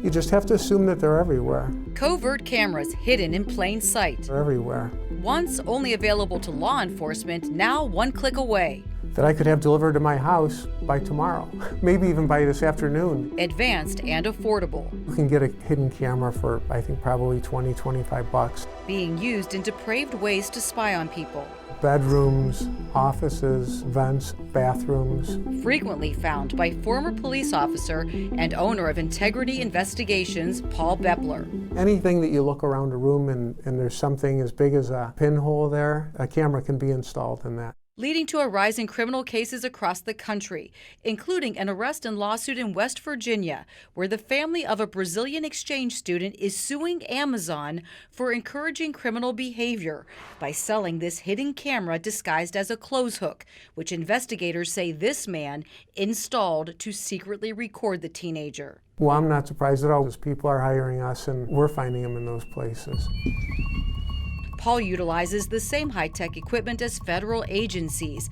You just have to assume that they're everywhere. Covert cameras hidden in plain sight. They're everywhere. Once only available to law enforcement, now one click away. That I could have delivered to my house by tomorrow, maybe even by this afternoon. Advanced and affordable. You can get a hidden camera for, I think, probably 20, 25 bucks. Being used in depraved ways to spy on people. Bedrooms, offices, vents, bathrooms. Frequently found by former police officer and owner of Integrity Investigations, Paul Bepler. Anything that you look around a room and there's something as big as a pinhole there, a camera can be installed in that. Leading to a rise in criminal cases across the country, including an arrest and lawsuit in West Virginia, where the family of a Brazilian exchange student is suing Amazon for encouraging criminal behavior by selling this hidden camera disguised as a clothes hook, which investigators say this man installed to secretly record the teenager. Well, I'm not surprised at all, because people are hiring us and we're finding them in those places. Paul utilizes the same high-tech equipment as federal agencies,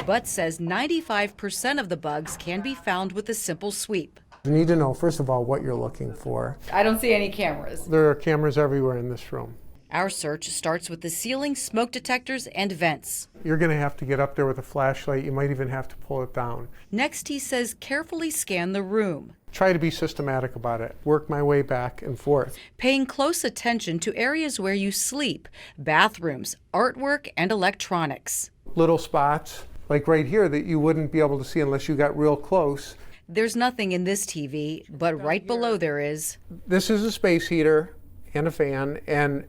but says 95% of the bugs can be found with a simple sweep. You need to know, first of all, what you're looking for. I don't see any cameras. There are cameras everywhere in this room. Our search starts with the ceiling, smoke detectors, and vents. You're going to have to get up there with a flashlight. You might even have to pull it down. Next, he says, carefully scan the room. Try to be systematic about it. Work my way back and forth. Paying close attention to areas where you sleep, bathrooms, artwork, and electronics. Little spots, like right here, that you wouldn't be able to see unless you got real close. There's nothing in this TV, but right below there is. This is a space heater and a fan, and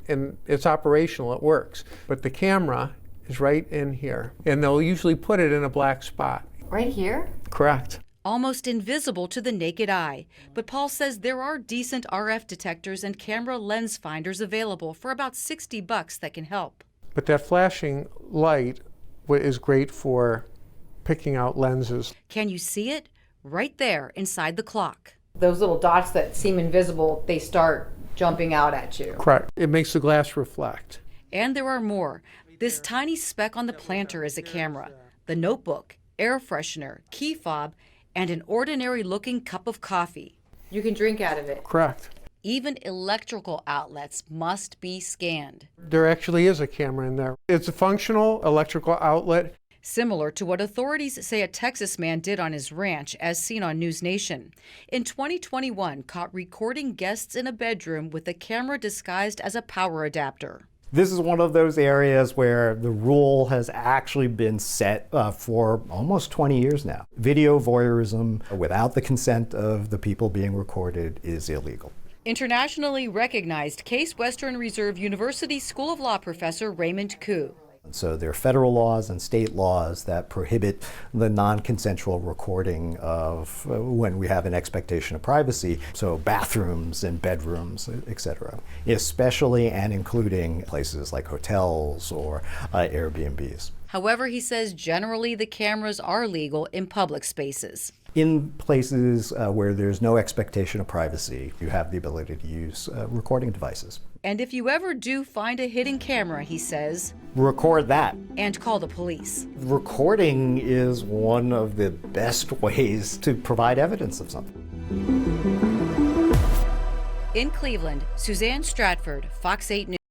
it's operational, it works. But the camera is right in here, and they'll usually put it in a black spot. Right here? Correct. Almost invisible to the naked eye, but Paul says there are decent RF detectors and camera lens finders available for about 60 bucks that can help. But that flashing light is great for picking out lenses. Can you see it? Right there inside the clock. Those little dots that seem invisible, they start jumping out at you. Correct. It makes the glass reflect. And there are more. This tiny speck on the planter is a camera, the notebook, air freshener, key fob, and an ordinary-looking cup of coffee. You can drink out of it. Correct. Even electrical outlets must be scanned. There actually is a camera in there. It's a functional electrical outlet. Similar to what authorities say a Texas man did on his ranch, as seen on News Nation. In 2021, caught recording guests in a bedroom with a camera disguised as a power adapter. This is one of those areas where the rule has actually been set for almost 20 years now. Video voyeurism without the consent of the people being recorded is illegal. Internationally recognized Case Western Reserve University School of Law professor Raymond Koo. So there are federal laws and state laws that prohibit the non-consensual recording of when we have an expectation of privacy, so bathrooms and bedrooms, etc., especially and including places like hotels or Airbnbs. However, he says generally the cameras are legal in public spaces. In places where there's no expectation of privacy, you have the ability to use recording devices. And if you ever do find a hidden camera, he says, record that. And call the police. Recording is one of the best ways to provide evidence of something. In Cleveland, Suzanne Stratford, Fox 8 News.